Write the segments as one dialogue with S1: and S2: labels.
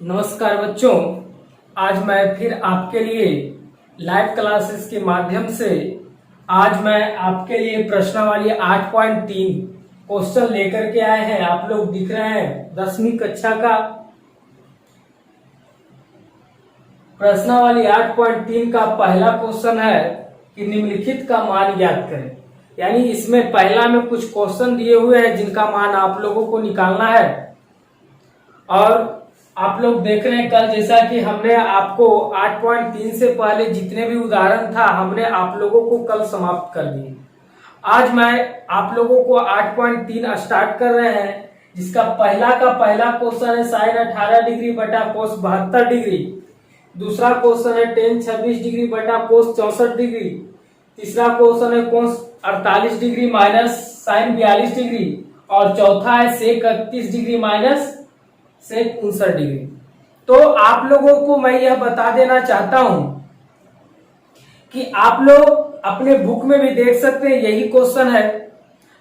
S1: नमस्कार बच्चों, आज मैं फिर आपके लिए लाइव क्लासेस के माध्यम से आज मैं आपके लिए प्रश्नावली 8.3 क्वेश्चन लेकर के आए हैं। आप लोग दिख रहे हैं 10वीं कक्षा का प्रश्नावली 8.3 का पहला क्वेश्चन है कि निम्नलिखित का मान ज्ञात करें। यानी इसमें पहला में कुछ क्वेश्चन दिए हुए हैं जिनका मान आप लोगों को निकालना है। और आप लोग देख रहे हैं कल जैसा कि हमने आपको 8.3 से पहले जितने भी उदाहरण था हमने आप लोगों को कल समाप्त कर दिए। आज मैं आप लोगों को 8.3 स्टार्ट कर रहे हैं, जिसका पहला क्वेश्चन है साइन 18 डिग्री बटा कोस 72 डिग्री। दूसरा क्वेश्चन है टेन 26 डिग्री बटा कोस 64 डिग्री। तीसरा क्वेश्चन है कोस 48 डिग्री माइनस साइन 42 डिग्री। और चौथा है सेक 31 डिग्री माइनस सेक 59 डिग्री। तो आप लोगों को मैं यह बता देना चाहता हूं कि आप लोग अपने बुक में भी देख सकते हैं, यही क्वेश्चन है।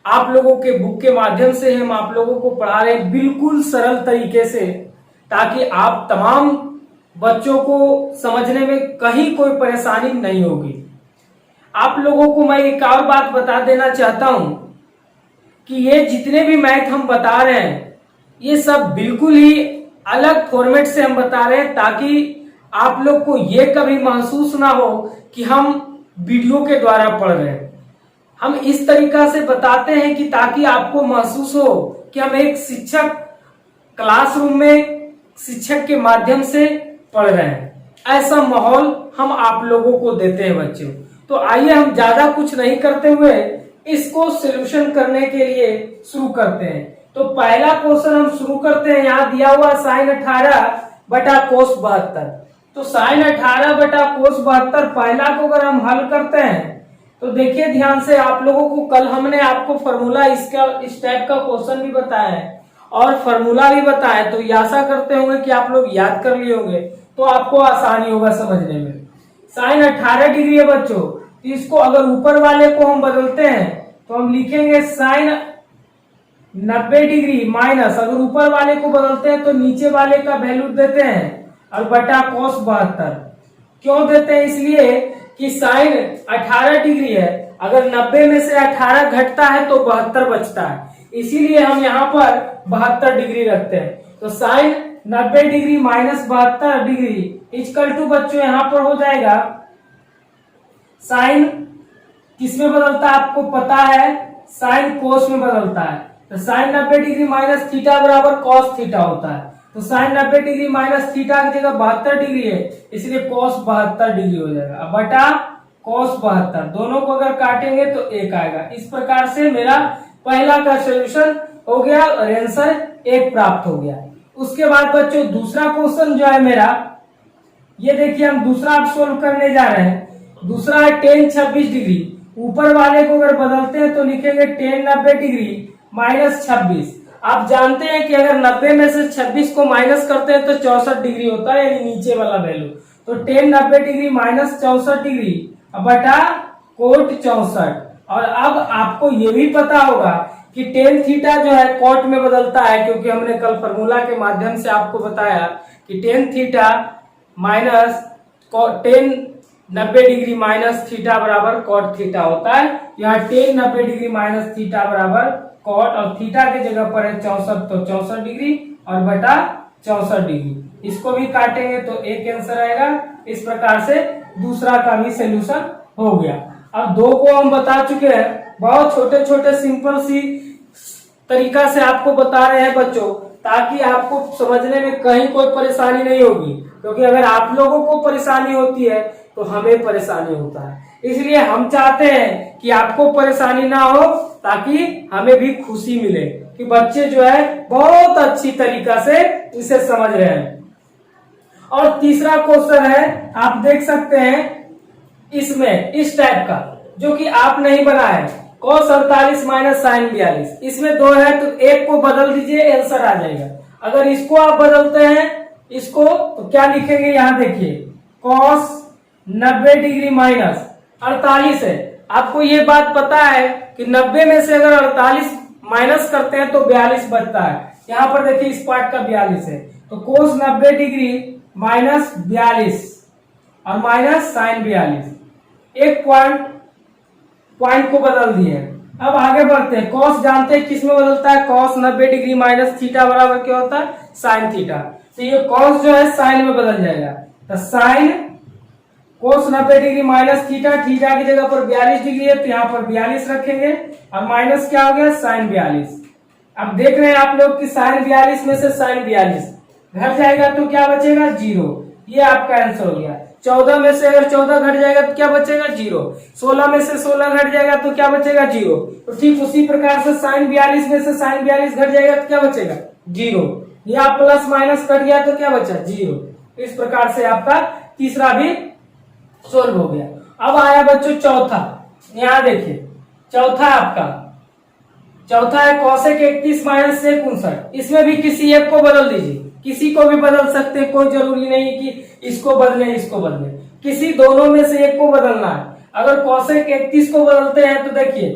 S1: आप लोगों के बुक के माध्यम से हम आप लोगों को पढ़ा रहे हैं बिल्कुल सरल तरीके से, ताकि आप तमाम बच्चों को समझने में कहीं कोई परेशानी नहीं होगी। आप लोगों को मैं एक और बात बता देना चाहता हूं कि ये जितने भी मैथ हम बता रहे हैं ये सब बिल्कुल ही अलग फॉर्मेट से हम बता रहे हैं, ताकि आप लोग को ये कभी महसूस ना हो कि हम वीडियो के द्वारा पढ़ रहे हैं। हम इस तरीका से बताते हैं कि ताकि आपको महसूस हो कि हम एक शिक्षक क्लासरूम में शिक्षक के माध्यम से पढ़ रहे हैं। ऐसा माहौल हम आप लोगों को देते हैं बच्चों। तो आइए हम ज्यादा कुछ नहीं करते हुए इसको सोल्यूशन करने के लिए शुरू करते हैं। तो पहला क्वेश्चन हम शुरू करते हैं। यहाँ दिया हुआ साइन 18 बटा कोस 72। तो साइन 18 बटा कोस 72 पहला को अगर हम हल करते हैं तो देखिए ध्यान से, आप लोगों को कल हमने आपको फॉर्मूला इसका इस टाइप का क्वेश्चन भी बताया है और फॉर्मूला भी बताया। तो ये आशा करते होंगे कि आप लोग याद कर लिए होंगे, तो आपको आसानी होगा समझने में। साइन 18 डिग्री है बच्चों, तो इसको अगर ऊपर वाले को हम बदलते हैं तो हम लिखेंगे साइन 90 डिग्री माइनस, अगर ऊपर वाले को बदलते हैं तो नीचे वाले का वैल्यू देते हैं और बटा कोस 72। क्यों देते हैं? इसलिए कि साइन 18 डिग्री है, अगर 90 में से 18 घटता है तो 72 बचता है, इसीलिए हम यहाँ पर 72 डिग्री रखते हैं। तो sine 90 degree minus 72 degree equal to बच्चों यहाँ पर हो जाएगा साइन किसमें बदलता है आपको पता है, साइन कोस में बदलता है। तो साइन 90 डिग्री माइनस थीटा बराबर कॉस थीटा होता है। तो साइन 90 डिग्री माइनस थीटा की जगह 72 डिग्री है, इसलिए कॉस 72 डिग्री हो जाएगा। अब बटा कॉस 72, दोनों को अगर काटेंगे तो 1 आएगा। इस प्रकार से मेरा पहला का सोल्यूशन हो गया और आंसर 1 प्राप्त हो गया। उसके बाद बच्चों दूसरा क्वेश्चन जो है मेरा, ये देखिए हम दूसरा आप सोल्व करने जा रहे हैं। दूसरा है टेन 26 डिग्री। ऊपर वाले को अगर बदलते हैं तो लिखेंगे टेन 90 डिग्री माइनस 26। आप जानते हैं कि अगर 90 में से 26 को माइनस करते हैं तो 64 डिग्री होता है, यानी नीचे वाला वैल्यू। तो टेन 90 डिग्री माइनस 64 डिग्री बटा कोट 64। और अब आपको ये भी पता होगा कि टेन थीटा जो है कोट में बदलता है, क्योंकि हमने कल फॉर्मूला के माध्यम से आपको बताया कि tan theta minus ten 90 degree minus theta बराबर कॉट थीटा होता है। यहाँ टेन 90 डिग्री माइनस थीटा बराबर कॉट, और थीटा की जगह पर है 64, तो 64 डिग्री और बटा 64 डिग्री। इसको भी काटेंगे तो 1 आंसर आएगा। इस प्रकार से दूसरा का भी सोल्यूशन हो गया। अब 2 को हम बता चुके हैं, बहुत छोटे छोटे सिंपल सी तरीका से आपको बता रहे हैं बच्चों, ताकि आपको समझने में कहीं कोई परेशानी नहीं होगी। क्योंकि अगर आप लोगों को परेशानी होती है तो हमें परेशानी होता है, इसलिए हम चाहते हैं कि आपको परेशानी ना हो, ताकि हमें भी खुशी मिले कि बच्चे जो है बहुत अच्छी तरीका से इसे समझ रहे हैं। और तीसरा क्वेश्चन है, आप देख सकते हैं इसमें इस टाइप का, जो कि आप नहीं बनाए, cos 48 माइनस साइन 42। इसमें 2 है तो 1 को बदल दीजिए, आंसर आ जाएगा। अगर इसको आप बदलते हैं इसको तो क्या लिखेंगे, यहाँ देखिए cos 90 डिग्री माइनस 48 है। आपको ये बात पता है कि 90 में से अगर 48 माइनस करते हैं तो 42 बचता है। यहाँ पर देखिए इस पार्ट का 42 है, तो कोस 90 डिग्री माइनस 42 और माइनस साइन 42, एक पॉइंट को बदल दिए। अब आगे बढ़ते हैं। कॉस जानते हैं किस में बदलता है, कॉस 90 डिग्री माइनस थीटा बराबर क्या होता है, साइन थीटा। तो ये कॉस जो है साइन में बदल जाएगा, तो sine cos 90 degree minus theta, theta की जगह पर 42 डिग्री है तो यहाँ पर 42 रखेंगे और माइनस क्या हो गया, साइन 42। अब देख रहे हैं आप लोग कि साइन 42 में से साइन 42 घट जाएगा तो क्या बचेगा, 0। ये आपका आंसर हो गया। 14 में से अगर 14 घट जाएगा तो क्या बचेगा, 0। 16 में से 16 घट जाएगा तो क्या बचेगा, 0। तो ठीक उसी प्रकार से साइन 42 में से साइन 42 घट जाएगा तो क्या बचेगा, 0। या प्लस माइनस कट गया तो क्या बचा, 0। इस प्रकार से आपका तीसरा भी सोल्व हो गया। अब आया बच्चों चौथा। यहाँ देखिए चौथा आपका, चौथा है कौशिक 31 माइनस सेक 59। इसमें भी किसी एक को बदल दीजिए, किसी को भी बदल सकते हैं, कोई जरूरी नहीं कि इसको बदले इसको बदले, किसी दोनों में से एक को बदलना है। अगर कौशिक 31 को बदलते हैं तो देखिए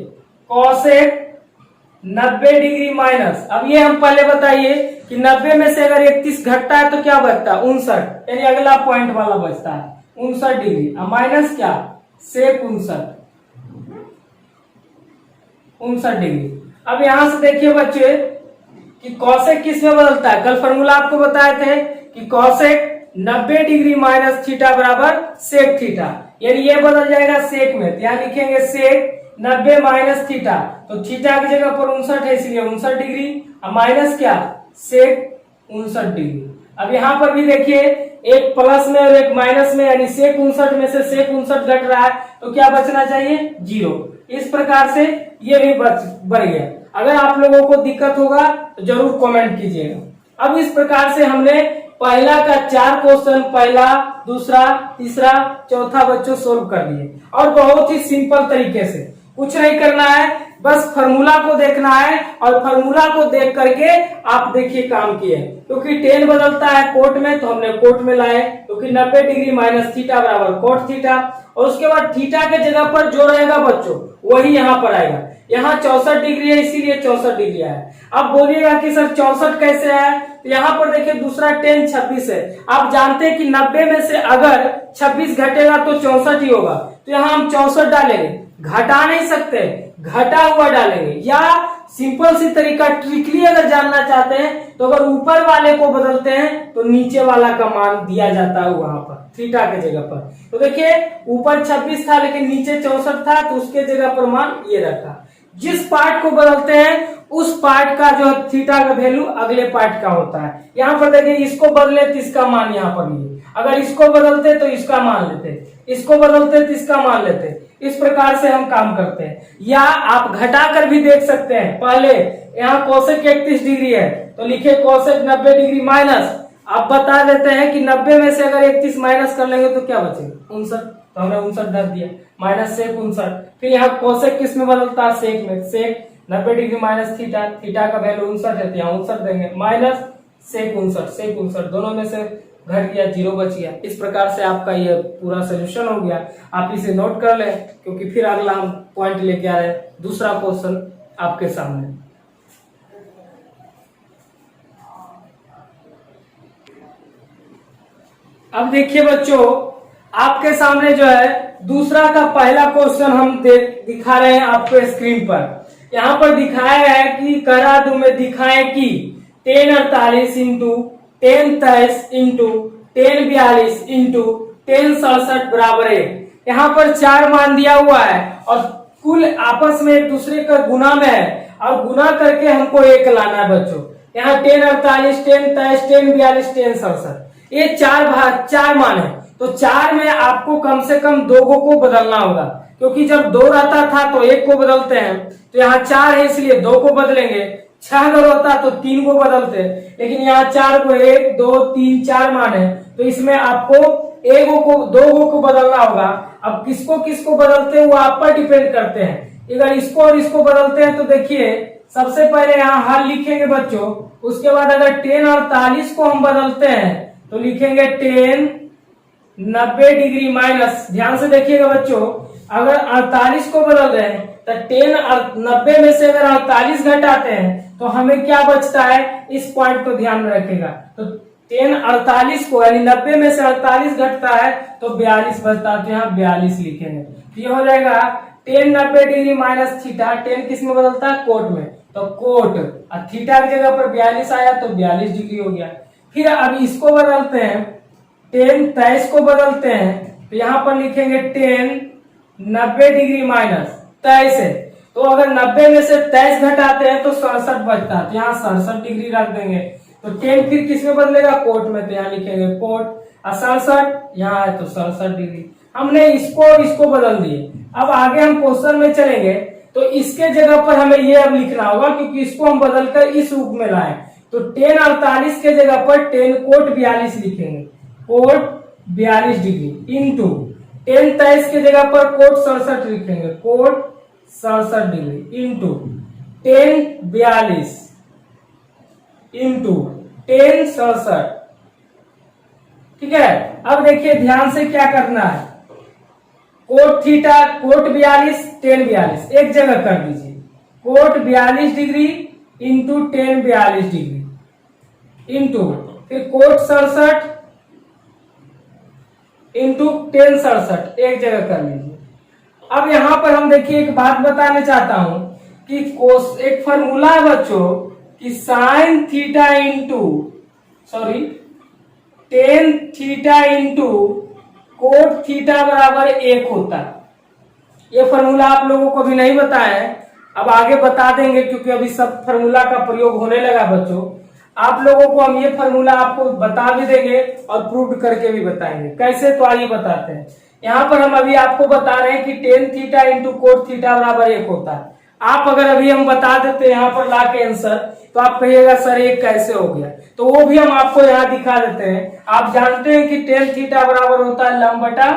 S1: कौशिक 90 डिग्री माइनस, अब ये हम पहले बताइए कि 90 में से अगर 31 घटता है तो क्या बचता है, 59, यानी अगला पॉइंट वाला बचता है 59 डिग्री, माइनस क्या, सेक 59 डिग्री। अब यहां से देखिए बच्चे कि कौशिक किस में बदलता है, कल फॉर्मूला आपको बताए थे कि कौशिक 90 डिग्री माइनस थीटा बराबर सेक थीटा, यानी ये बदल जाएगा सेक में, तो यहां लिखेंगे सेक 90 माइनस थीटा, तो थीटा की जगह पर 59 है इसलिए 59 डिग्री, और माइनस क्या, सेक 59 डिग्री। अब यहाँ पर भी देखिए एक प्लस में और एक माइनस में, यानी सेक 59 में से सेक 59 घट रहा है तो क्या बचना चाहिए, 0। इस प्रकार से ये भी बढ़ गया। अगर आप लोगों को दिक्कत होगा तो जरूर कमेंट कीजिएगा। अब इस प्रकार से हमने पहला का 4 क्वेश्चन, पहला, दूसरा, तीसरा, चौथा बच्चों सोल्व कर दिए, और बहुत ही सिंपल तरीके से, कुछ नहीं करना है, बस फार्मूला को देखना है और फार्मूला को देख करके आप देखिए काम किए। क्योंकि 10 बदलता है कोट में तो हमने कोट में लाए, क्योंकि 90 डिग्री माइनस थीटा बराबर कोट थीटा, और उसके बाद थीटा के जगह पर जो रहेगा बच्चों वही यहाँ पर आएगा। यहाँ 64 डिग्री है इसीलिए 64 डिग्री आया। अब बोलिएगा कि सर 64 कैसे आया, तो यहाँ पर देखिए दूसरा 10 26 है। आप जानते हैं कि 90 में से अगर 26 घटेगा तो 64 ही होगा, तो यहाँ हम 64 डालेंगे, घटा नहीं सकते, घटा हुआ डालेंगे। या सिंपल सी तरीका ट्रिकली अगर जानना चाहते हैं तो अगर ऊपर वाले को बदलते हैं तो नीचे वाला का मान दिया जाता है वहां पर थीटा के जगह पर। तो देखिए ऊपर 26 था लेकिन नीचे 64 था, तो उसके जगह पर मान ये रखा। जिस पार्ट को बदलते हैं उस पार्ट का जो थीटा का वैल्यू अगले पार्ट का होता है। यहाँ पर देखिए इसको बदले तो इसका मान यहाँ पर लिए, अगर इसको बदलते तो इसका मान लेते, इसको बदलते तो इसका मान लेते। इस प्रकार से हम काम करते हैं। या आप घटा कर भी देख सकते हैं। पहले यहाँ कौशिक 31 डिग्री है तो लिखे कौशिक 90 डिग्री माइनस, आप बता देते हैं कि 90 में से अगर 31 माइनस कर लेंगे तो क्या बचेगा, 59, तो हमने 59 धर दिया, माइनस सेक 59। फिर यहाँ कौशिक किस में बदलता है, सेक में, सेक 90 डिग्री माइनस थीटा, थीटा का वैल्यू 59 है तो यहाँ 59 देंगे, माइनस सेक 59, सेक 59 दोनों में से घट गया, 0 बच गया। इस प्रकार से आपका ये पूरा सोल्यूशन हो गया। आप इसे नोट कर लें क्योंकि फिर अगला हम पॉइंट लेके आ रहे हैं। दूसरा क्वेश्चन आपके सामने, अब देखिए बच्चों आपके सामने जो है दूसरा का पहला क्वेश्चन हम दिखा रहे हैं आपको स्क्रीन पर। यहाँ पर दिखाया है कि करा दो में दिखाएं कि 10 48 इंटू 10 23 इंटू 10 42 इंटू 10 67 बराबर 1। यहाँ पर 4 मान दिया हुआ है और कुल आपस में एक दूसरे का गुना में है, और गुना करके हमको 1 लाना है बच्चों। यहाँ 10 48 10 23 10 42 10 67 ये 4 मान है, तो 4 में आपको कम से कम 2 को बदलना होगा, क्योंकि जब 2 रहता था तो 1 को बदलते हैं, तो यहाँ 4 है इसलिए 2 को बदलेंगे। 6 अगर होता तो 3 को बदलते, लेकिन यहाँ 4 को 1 2 3 4 मान है, तो इसमें आपको 2 को बदलना होगा। अब किसको किसको बदलते हैं वो आप पर डिपेंड करते हैं। अगर इसको और इसको बदलते हैं तो देखिए सबसे पहले यहाँ हल लिखेंगे बच्चों, उसके बाद अगर 10 और 48 को हम बदलते हैं तो लिखेंगे 10 90 डिग्री माइनस, ध्यान से देखिएगा बच्चों, अगर 48 को बदल रहे हैं तो 10 और 90 में से अगर 48 घटाते हैं तो हमें क्या बचता है, इस पॉइंट को ध्यान में रखेगा। तो टेन 48 को, यानी 90 में से 48 घटता है तो 42 बचता है, तो यहाँ 42 लिखेंगे। तो ये हो जाएगा ten 90 degree minus theta. Ten किस में बदलता है? कोट में, तो कोट और थीटा की जगह पर 42 आया तो 42 डिग्री हो गया। फिर अब इसको बदलते हैं, टेन 23 को बदलते हैं, तो यहाँ पर लिखेंगे टेन 90 डिग्री माइनस 23 है, तो अगर 90 में से 23 घटाते हैं तो 67 बचता है, तो यहाँ 67 डिग्री रख देंगे। तो 10 फिर किस में बदलेगा? कोट में, तो यहाँ लिखेंगे कोट और 67 यहाँ है तो 67 डिग्री। हमने इसको और इसको बदल दिए। अब आगे हम क्वेश्चन में चलेंगे तो इसके जगह पर हमें ये अब लिखना होगा, क्योंकि इसको हम बदलकर इस रूप में लाए। तो 10 48 के जगह पर 10 कोट 42 लिखेंगे, कोट 42 डिग्री इंटू 10 23 के जगह पर कोट 67 लिखेंगे, कोट 67 डिग्री इंटू 10 42 इंटू 10 67। ठीक है, अब देखिए ध्यान से क्या करना है। कोट थीटा, कोट 42 10 42 एक जगह कर दीजिए, cot 42 degree into 10 42 degree into फिर कोट 67 इंटू 10 67 एक जगह कर लीजिए। अब यहां पर हम देखिए एक बात बताना चाहता हूं कि कोस एक फॉर्मूला है बच्चों कि sine theta into tan theta into cot theta बराबर 1 होता है। ये फॉर्मूला आप लोगों को भी नहीं बताया है, अब आगे बता देंगे, क्योंकि अभी सब फॉर्मूला का प्रयोग होने लगा बच्चों। आप लोगों को हम ये फॉर्मूला आपको बता भी देंगे और प्रूव करके भी बताएंगे। कैसे? तो आइए बताते हैं। यहाँ पर हम अभी आपको बता रहे हैं कि tan theta into cot theta बराबर 1 होता है। आप अगर अभी हम बता देते हैं यहाँ पर ला के आंसर, तो आप कहिएगा सर एक कैसे हो गया, तो वो भी हम आपको यहाँ दिखा देते हैं। आप जानते हैं कि टेन थीटा बराबर होता है लंब बटा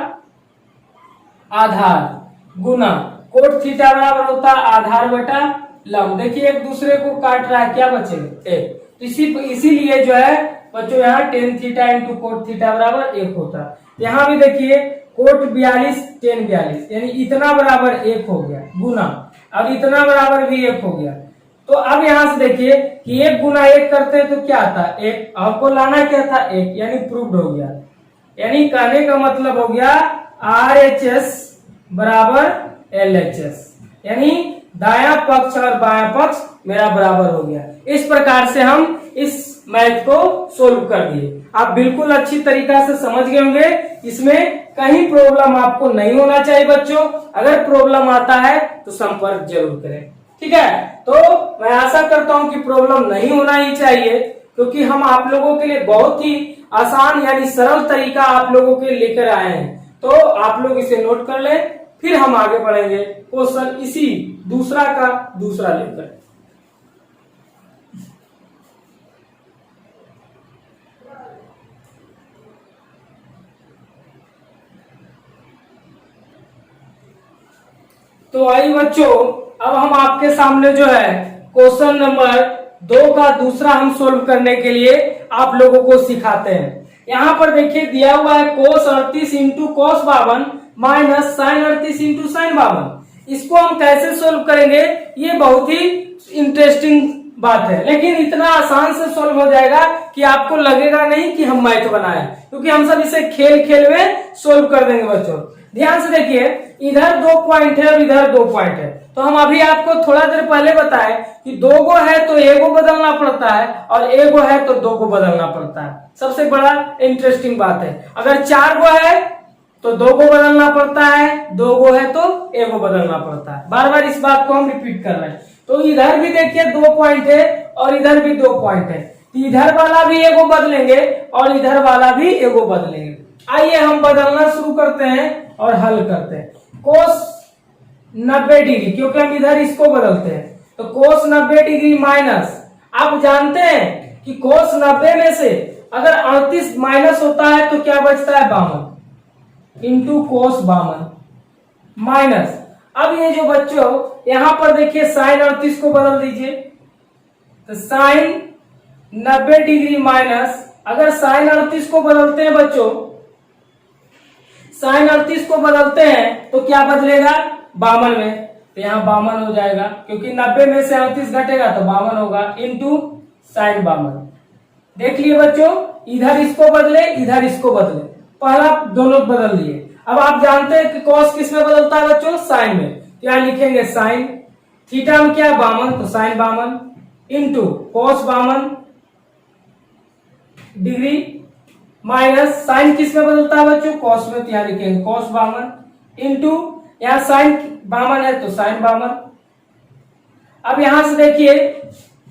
S1: आधार गुना कोट थीटा बराबर होता है आधार बटा लंब। देखिए एक दूसरे को काट रहा है, क्या बचेगा? एक। इसीलिए जो है बच्चों यहाँ tan theta into cot theta बराबर 1 होता है। यहाँ भी देखिए कोट 42 टेन 42 यानी इतना बराबर 1 हो गया गुना, अब इतना बराबर भी 1 हो गया। तो अब यहां से देखिए कि 1 गुना 1 करते हैं तो क्या आता है? 1। आपको लाना क्या था? 1, यानी प्रूव्ड हो गया। यानी कहने का मतलब हो गया RHS बराबर LHS, यानी दायां पक्ष और बायां पक्ष मेरा बराबर हो गया। इस प्रकार से हम इस मैथ को सोल्व कर दिए। आप बिल्कुल अच्छी तरीका से समझ गए होंगे, इसमें कहीं प्रॉब्लम आपको नहीं होना चाहिए बच्चों। अगर प्रॉब्लम आता है तो संपर्क जरूर करें, ठीक है? तो मैं आशा करता हूं कि प्रॉब्लम नहीं होना ही चाहिए, क्योंकि हम आप लोगों के लिए बहुत ही आसान यानी सरल तरीका आप लोगों के लेकर आए हैं। तो आप लोग इसे नोट कर लें, फिर हम आगे बढ़ेंगे क्वेश्चन इसी दूसरा का दूसरा लेकर। तो आइए बच्चों, अब हम आपके सामने जो है क्वेश्चन नंबर 2 का दूसरा हम सोल्व करने के लिए आप लोगों को सिखाते हैं। यहाँ पर देखिए दिया हुआ है cos 38 into cos 52 minus sine 38 into sine 52। इसको हम कैसे सोल्व करेंगे, ये बहुत ही इंटरेस्टिंग बात है, लेकिन इतना आसान से सोल्व हो जाएगा कि आपको लगेगा नहीं कि हम मैथ बनाए, क्योंकि हम सब इसे खेल खेल में सोल्व कर देंगे बच्चों। ध्यान से देखिए, इधर 2 पॉइंट है और इधर 2 पॉइंट है। तो हम अभी आपको थोड़ा देर पहले बताए कि 2 गो है तो 1 गो बदलना पड़ता है और 1 गो है तो 2 गो बदलना पड़ता है। सबसे बड़ा इंटरेस्टिंग बात है, अगर 4 गो है तो 2 गो बदलना पड़ता है, 2 गो है तो 1 गो बदलना पड़ता है। बार बार इस बात को हम रिपीट कर रहे हैं। तो इधर भी देखिए 2 पॉइंट है और इधर भी 2 पॉइंट है, इधर वाला भी 1 गो बदलेंगे और इधर वाला भी 1 गो बदलेंगे। आइए हम बदलना शुरू करते हैं और हल करते हैं। कोस 90 डिग्री, क्योंकि हम इधर इसको बदलते हैं, तो कोस 90 डिग्री माइनस, आप जानते हैं कि कोस 90 में से अगर 38 माइनस होता है तो क्या बचता है? 52 इंटू कोस 52 माइनस। अब ये जो बच्चों यहां पर देखिए साइन 38 को बदल दीजिए, तो साइन 90 डिग्री माइनस, अगर साइन 38 को बदलते हैं बच्चों, साइन 38 को बदलते हैं तो क्या बदलेगा? 52 में, तो यहाँ 52 हो जाएगा, क्योंकि 90 में से 38 घटेगा तो 52 होगा इंटू साइन 52। देख लिए बच्चों, इधर इसको बदले, इधर इसको बदले, पहला दोनों बदल दिए। अब आप जानते हैं कि कॉस किस में बदलता है बच्चों? साइन में। तो यहां लिखेंगे साइन, थीटा में क्या है? बामन, तो साइन बामन इंटू कॉस बामन डिग्री माइनस साइन किस में बदलता है बच्चों? कॉस में। तो यहां लिखेंगे कॉस बामन इंटू यहां साइन बामन है तो साइन बामन। अब यहां से देखिए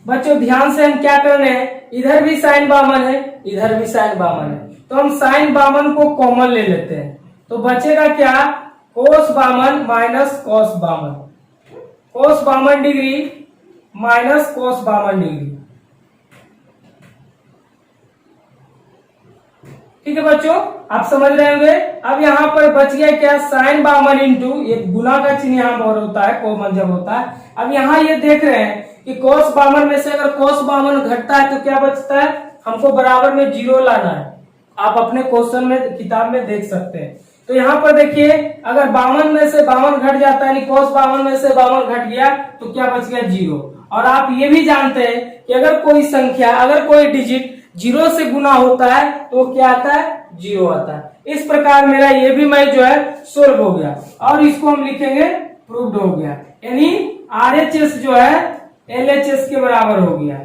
S1: बच्चों ध्यान से हम क्या कर रहे हैं, इधर भी साइन बामन है, इधर भी साइन बामन है, तो हम साइन बामन को कॉमन ले लेते हैं। तो बचेगा क्या? कोस बामन माइनस कॉस बामन, कोस बामन डिग्री माइनस कॉस बामन डिग्री। ठीक है बच्चों, आप समझ रहे होंगे। अब यहाँ पर बच गया क्या? साइन बामन इंटू, ये गुना का चिन्ह यहाँ पर होता है, कॉमन जब होता है। अब यहाँ ये देख रहे हैं कि कॉस बामन में से अगर कॉस बामन घटता है तो क्या बचता है? हमको बराबर में 0 लाना है। आप अपने क्वेश्चन में किताब में देख सकते हैं। तो यहाँ पर देखिए अगर बामन में से बामन घट जाता है, यानी कॉस बामन में से बामन घट गया तो क्या बच गया? 0। और आप ये भी जानते हैं कि अगर कोई संख्या, अगर कोई डिजिट 0 से गुना होता है तो क्या आता है? 0 आता है। इस प्रकार मेरा ये भी मैं जो है सोल्व हो गया और इसको हम लिखेंगे प्रूव्ड हो गया, यानी RHS जो है LHS के बराबर हो गया।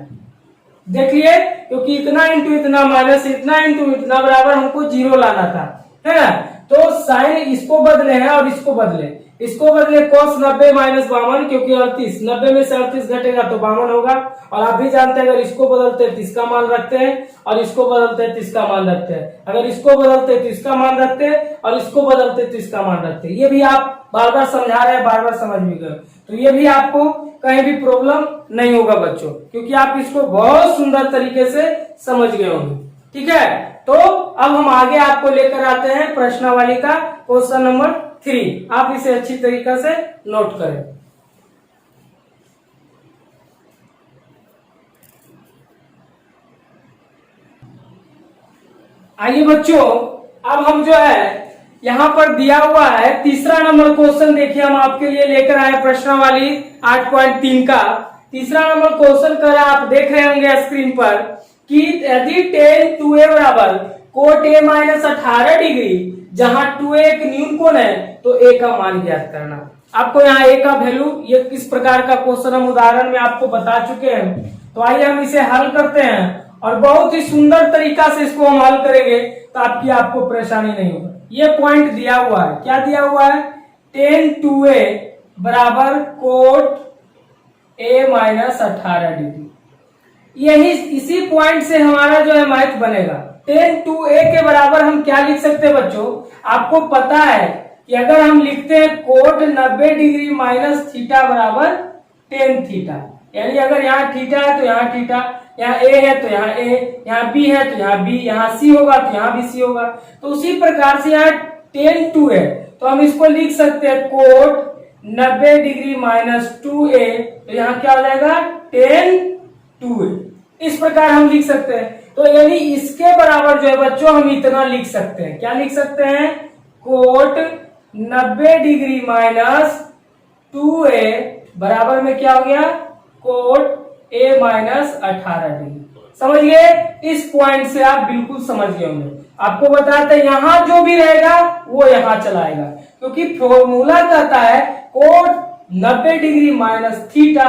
S1: देख लिए, क्योंकि इतना इंटू इतना माइनस इतना इंटू इतना बराबर हमको 0 लाना था, है ना। तो साइन इसको बदले हैं और इसको बदले, इसको बदले cos 90 माइनस बामन, क्योंकि 38, 90 में से 38 घटेगा तो बामन होगा। और आप भी जानते हैं अगर इसको बदलते हैं तो इसका मान रखते हैं और इसको बदलते हैं तो इसका मान रखते हैं, अगर इसको बदलते हैं तो इसका मान रखते हैं और इसको बदलते हैं तो इसका मान रखते हैं। ये भी आप बार बार समझा रहे हैं, बार बार समझ भी कर, तो ये भी आपको कहीं भी प्रॉब्लम नहीं होगा बच्चों, क्योंकि आप इसको बहुत सुंदर तरीके से समझ गए होंगे। ठीक है, तो अब हम आगे आपको लेकर आते हैं प्रश्नावली का क्वेश्चन नंबर 3। आप इसे अच्छी तरीके से नोट करें। आइए बच्चों, अब हम जो है यहाँ पर दिया हुआ है तीसरा नंबर क्वेश्चन देखिए हम आपके लिए लेकर आए प्रश्नावली 8.3 का। तीसरा नंबर क्वेश्चन कर आप देख रहे होंगे स्क्रीन पर कि यदि tan 2a बराबर कोट a माइनस 18 डिग्री, जहां 2a एक न्यून कोण है तो a का मान ज्ञात करना। आपको यहाँ a का वैल्यू, ये किस प्रकार का क्वेश्चन हम उदाहरण में आपको बता चुके हैं। तो आइए हम इसे हल करते हैं और बहुत ही सुंदर तरीका से इसको हम हल करेंगे ताकि आपको परेशानी नहीं होगा। ये पॉइंट दिया हुआ है, क्या दिया हुआ है? tan 2a बराबर कोट a माइनस 18 डिग्री। यही इसी पॉइंट से हमारा जो है मैथ बनेगा। tan 2a के बराबर हम क्या लिख सकते हैं बच्चों? आपको पता है कि अगर हम लिखते हैं कोट 90 डिग्री माइनस थीटा बराबर tan थीटा, यानी अगर यहाँ थीटा है तो यहाँ थीटा, यहाँ a है तो यहाँ a, यहाँ b है तो यहाँ b, यहाँ c होगा तो यहाँ भी c होगा। तो उसी प्रकार से यहाँ tan 2 है तो हम इसको लिख सकते हैं कोट 90 डिग्री माइनस 2a, तो यहाँ क्या हो जाएगा? tan 2a। इस प्रकार हम लिख सकते हैं। तो यानी इसके बराबर जो है बच्चों हम इतना लिख सकते हैं, क्या लिख सकते हैं? कोट 90 डिग्री माइनस 2a बराबर में क्या हो गया? Cot a minus 18 degree. समझ गए? इस पॉइंट से आप बिल्कुल समझ गए होंगे। आपको बताते हैं यहाँ जो भी रहेगा वो यहाँ चलाएगा, क्योंकि फॉर्मूला कहता है कोट 90 डिग्री माइनस थीटा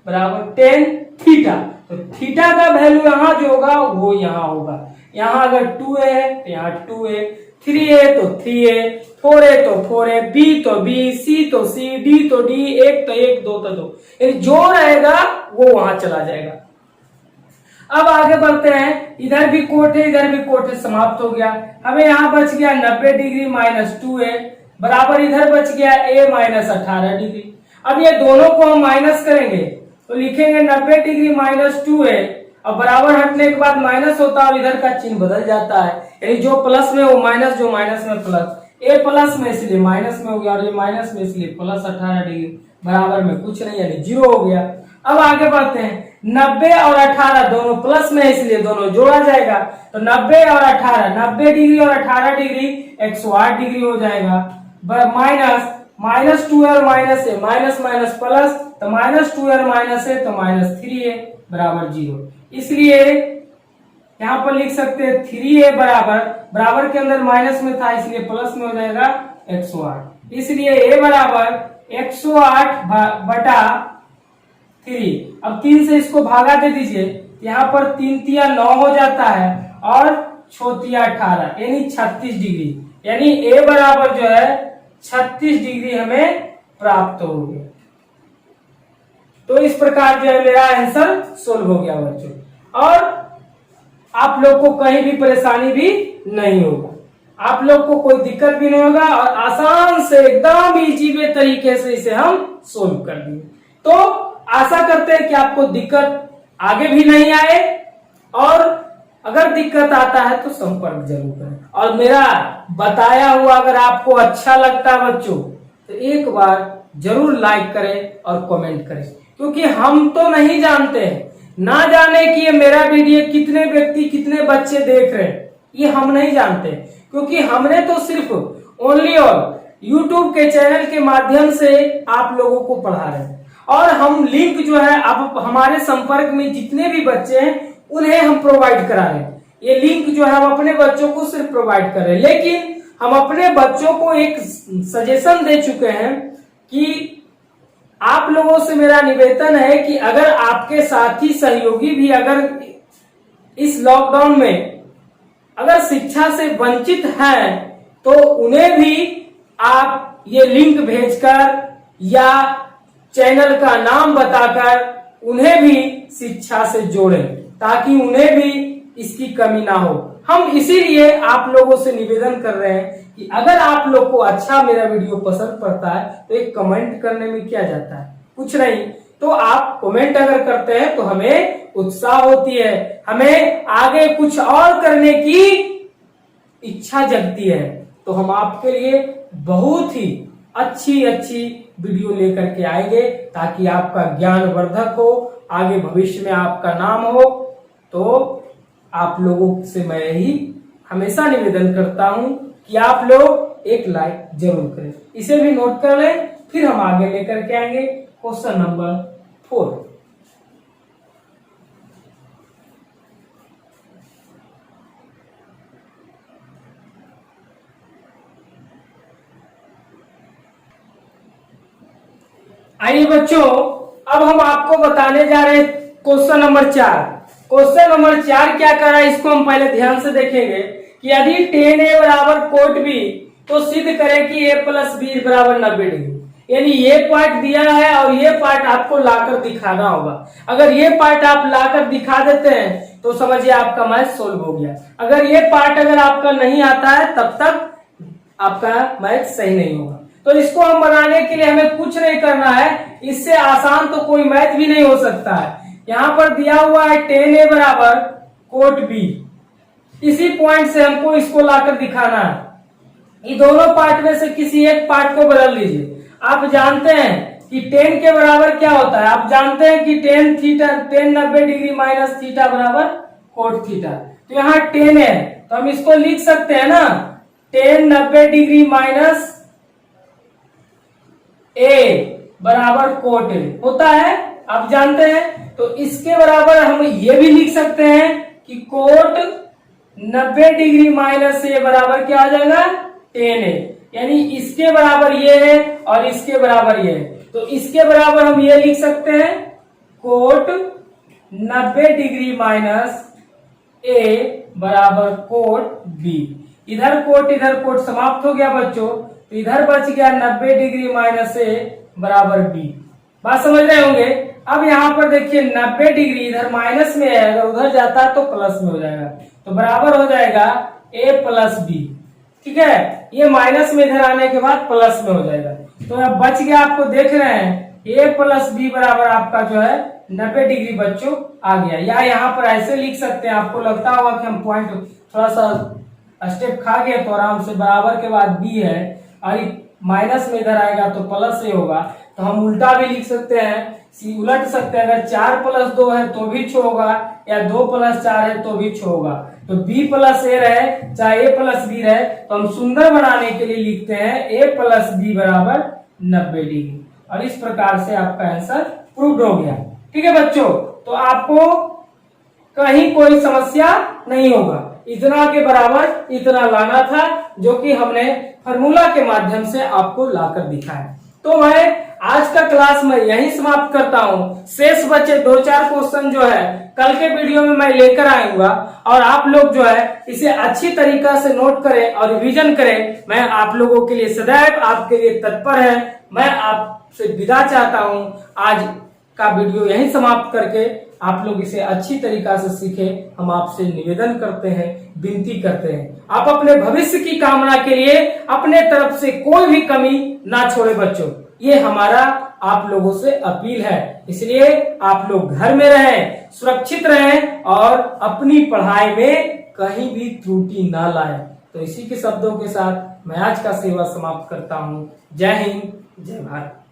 S1: बराबर tan थीटा। तो थीटा का वैल्यू यहाँ जो होगा वो यहाँ होगा। यहाँ अगर 2a है तो यहाँ 2a, 3a तो 3a, 4a तो 4a, b तो b, c तो c, d तो d, 1 तो 1, 2 तो 2, यानी जो रहेगा वो वहां चला जाएगा। अब आगे बढ़ते हैं, इधर भी कोट है इधर भी कोट है, समाप्त हो गया। हमें यहाँ बच गया 90 डिग्री माइनस 2a बराबर इधर बच गया a माइनस 18 डिग्री। अब ये दोनों को हम माइनस करेंगे तो लिखेंगे 90 डिग्री माइनस 2a और बराबर हटने के बाद माइनस होता है और इधर का चिन्ह बदल जाता है, यानी जो प्लस में वो माइनस, जो माइनस में प्लस। a प्लस में इसलिए माइनस में हो गया और ये माइनस में इसलिए प्लस 18 डिग्री बराबर में कुछ नहीं, यानी 0 हो गया। अब आगे बढ़ते हैं, 90 और 18 दोनों प्लस में इसलिए दोनों जोड़ा जाएगा, तो 90 और 18, 90 डिग्री और 18 डिग्री 108 डिग्री हो जाएगा। माइनस माइनस 2 और माइनस ए, माइनस माइनस प्लस, तो माइनस 2 और माइनस ए तो माइनस 3a बराबर 0। इसलिए यहाँ पर लिख सकते हैं 3a बराबर, बराबर के अंदर माइनस में था इसलिए प्लस में हो जाएगा 108, इसलिए a बराबर 108 बटा 3। अब 3 से इसको भागा दे दीजिए, यहाँ पर 3 तिया 9 हो जाता है और 6 तिया 18 यानी 36 डिग्री, यानी a बराबर जो है 36 डिग्री हमें प्राप्त हो गया। तो इस प्रकार जो है मेरा आंसर सोल्व हो गया बच्चों, और आप लोग को कहीं भी परेशानी भी नहीं होगा, आप लोग को कोई दिक्कत भी नहीं होगा और आसान से एकदम इजी वे तरीके से इसे हम सोल्व कर देंगे। तो आशा करते हैं कि आपको दिक्कत आगे भी नहीं आए, और अगर दिक्कत आता है तो संपर्क जरूर करें, और मेरा बताया हुआ अगर आपको अच्छा लगता है बच्चों तो एक बार जरूर लाइक करें और कमेंट करें, क्योंकि हम तो नहीं जानते हैं, ना जाने कि ये मेरा वीडियो कितने व्यक्ति कितने बच्चे देख रहे हैं, ये हम नहीं जानते, क्योंकि हमने तो सिर्फ ओनली और यूट्यूब के चैनल के माध्यम से आप लोगों को पढ़ा रहे हैं, और हम लिंक जो है अब हमारे संपर्क में जितने भी बच्चे हैं उन्हें हम प्रोवाइड करा रहे हैं। ये लिंक जो है हम अपने बच्चों को सिर्फ प्रोवाइड कर रहे हैं, लेकिन हम अपने बच्चों को एक सजेशन दे चुके हैं कि आप लोगों से मेरा निवेदन है कि अगर आपके साथी सहयोगी भी अगर इस लॉकडाउन में अगर शिक्षा से वंचित हैं तो उन्हें भी आप ये लिंक भेजकर या चैनल का नाम बताकर उन्हें भी शिक्षा से जोड़ें, ताकि उन्हें भी इसकी कमी ना हो। हम इसीलिए आप लोगों से निवेदन कर रहे हैं कि अगर आप लोग को अच्छा मेरा वीडियो पसंद पड़ता है तो एक कमेंट करने में क्या जाता है, कुछ नहीं, तो आप कमेंट अगर करते हैं तो हमें उत्साह होती है, हमें आगे कुछ और करने की इच्छा जगती है, तो हम आपके लिए बहुत ही अच्छी वीडियो लेकर के आएंगे, ताकि आपका ज्ञान वर्धक हो, आगे भविष्य में आपका नाम हो। तो आप लोगों से मैं यही हमेशा निवेदन करता हूं कि आप लोग एक लाइक जरूर करें, इसे भी नोट कर लें, फिर हम आगे लेकर के आएंगे क्वेश्चन नंबर 4। आइए बच्चों, अब हम आपको बताने जा रहे हैं क्वेश्चन नंबर 4। क्वेश्चन नंबर 4 क्या कर रहा है, इसको हम पहले ध्यान से देखेंगे कि यदि tan a बराबर cot b तो सिद्ध करें कि a प्लस बी बराबर 90 डिग्री। यानी ये पार्ट दिया है और ये पार्ट आपको लाकर दिखाना होगा। अगर ये पार्ट आप लाकर दिखा देते हैं तो समझिए आपका मैथ सोल्व हो गया। अगर ये पार्ट अगर आपका नहीं आता है तब तक आपका मैथ सही नहीं होगा। तो इसको हम बनाने के लिए हमें कुछ नहीं करना है, इससे आसान तो कोई मैथ भी नहीं हो सकता है। यहाँ पर दिया हुआ है tan a बराबर cot b, इसी पॉइंट से हमको इसको लाकर दिखाना है। ये दोनों पार्ट में से किसी एक पार्ट को बदल लीजिए। आप जानते हैं कि tan के बराबर क्या होता है, आप जानते हैं कि tan 90 डिग्री माइनस थीटा बराबर cot थीटा। तो यहाँ tan है तो हम इसको लिख सकते हैं ना, tan 90 डिग्री माइनस a बराबर cot a होता है, आप जानते हैं। तो इसके बराबर हम ये भी लिख सकते हैं कि cot 90 डिग्री माइनस a बराबर क्या आ जाएगा, tan a। यानी इसके बराबर ये है और इसके बराबर ये है, तो इसके बराबर हम ये लिख सकते हैं cot 90 डिग्री माइनस a बराबर cot b। इधर कोट समाप्त हो गया बच्चों, तो इधर बच गया 90 डिग्री माइनस a बराबर b। बात समझ रहे होंगे। अब यहाँ पर देखिए 90 डिग्री इधर माइनस में है, अगर उधर जाता है तो प्लस में हो जाएगा, तो बराबर हो जाएगा a प्लस बी। ठीक है, ये माइनस में इधर आने के बाद प्लस में हो जाएगा, तो अब बच गया, आपको देख रहे हैं a प्लस बी बराबर आपका जो है 90 डिग्री बच्चों आ गया। या यहाँ पर ऐसे लिख सकते हैं, आपको लगता होगा कि हम पॉइंट थोड़ा सा स्टेप खा गए तो आराम से, बराबर के बाद b है और माइनस में इधर आएगा तो प्लस से होगा, तो हम उल्टा भी लिख सकते हैं, उलट सकते हैं। अगर 4 प्लस 2 है तो भी 6 होगा, या 2 प्लस 4 है तो भी 6 होगा। तो b प्लस a रहे चाहे a प्लस b रहे, तो हम सुंदर बनाने के लिए लिखते हैं a प्लस b बराबर 90 डिग्री, और इस प्रकार से आपका आंसर प्रूव हो गया। ठीक है बच्चों, तो आपको कहीं कोई समस्या नहीं होगा। इतना के बराबर इतना लाना था, जो कि हमने फार्मूला के माध्यम से आपको लाकर दिखाया। तो मैं आज का क्लास में यही समाप्त करता हूँ। शेष बचे 2-4 क्वेश्चन जो है कल के वीडियो में मैं लेकर आऊंगा, और आप लोग जो है इसे अच्छी तरीका से नोट करें और रिवीजन करें। मैं आप लोगों के लिए सदैव आपके लिए तत्पर है। मैं आपसे विदा चाहता हूँ। आज का वीडियो यहीं समाप्त करके आप लोग इसे अच्छी तरीका से सीखें, हम आपसे निवेदन करते हैं, विनती करते हैं। आप अपने भविष्य की कामना के लिए अपने तरफ से कोई भी कमी ना छोड़े बच्चों, ये हमारा आप लोगों से अपील है। इसलिए आप लोग घर में रहें, सुरक्षित रहें और अपनी पढ़ाई में कहीं भी त्रुटि ना लाएं। तो इसी के शब्दों के साथ मैं आज का सेवा समाप्त करता हूँ। जय हिंद, जय भारत।